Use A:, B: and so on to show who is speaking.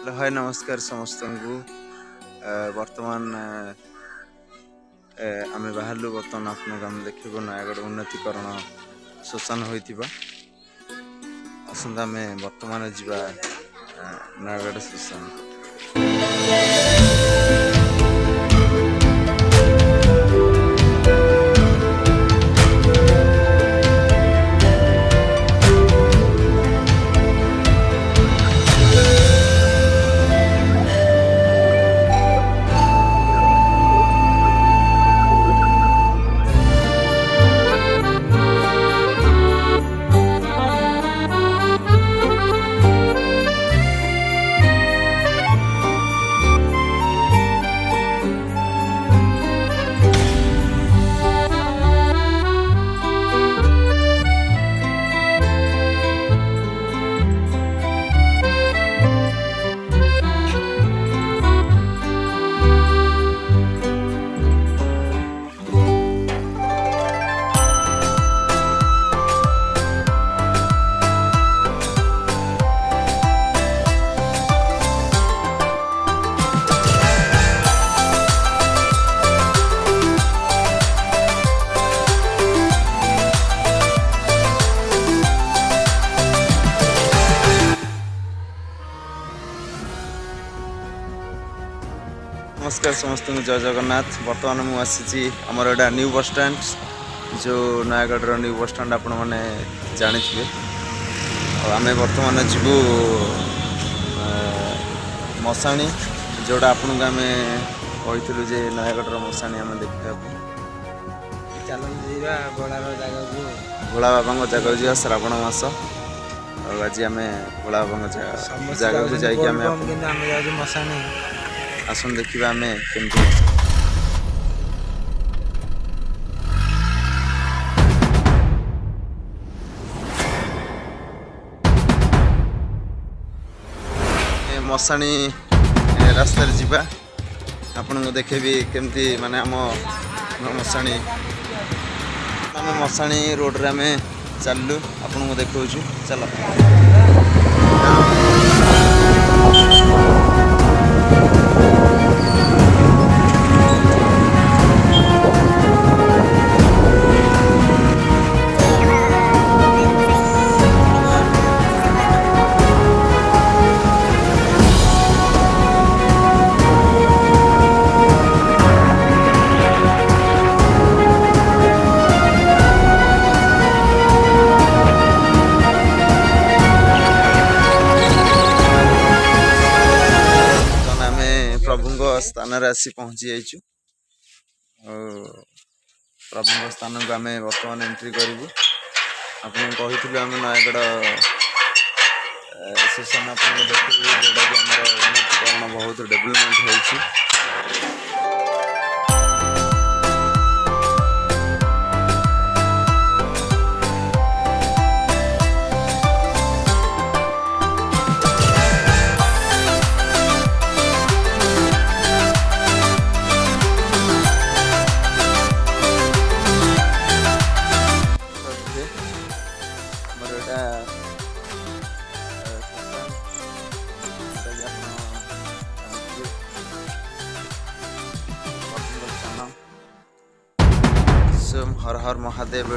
A: हाय नमस्कार समस्त को वर्तमान आम बाहर बर्तमान आपको आम देखो नयगढ़ उन्नतीकरण शोषण होता आसंता आम बर्तमान जा नयगढ़ शोषण। नमस्कार समस्त जय जगन्नाथ। बर्तमान मुझे आमर एटा न्यू बस स्टैंड जो नयगढ़ न्यू बस स्टैंड आपण मैंने जानी थे। आम बर्तमान जीवु मशाणी जोड़ा आपन को आम कही जे नयगढ़ मशाणी आम देखा भोला बाबा जगह जा श्रावण मास आज आम भोला बाबा जगह को जाइए
B: मशाणी
A: आसन देखा आम केमती मशाणी रास्ता जीवा आपण को देखेबी केमती माने आम मशाणी मशाणी रोड रे आम चलू आपण को देखा चल प्रभु स्थान आसी पहुँची जाइचु। प्रभु स्थान को आम बर्तमान एंट्री करूँ। आपन कही आम नयगढ़ सेसन आप देखिए जोटा कि आम उन्नतीकरण बहुत डेवलपमेंट होती। हर हर महादेव।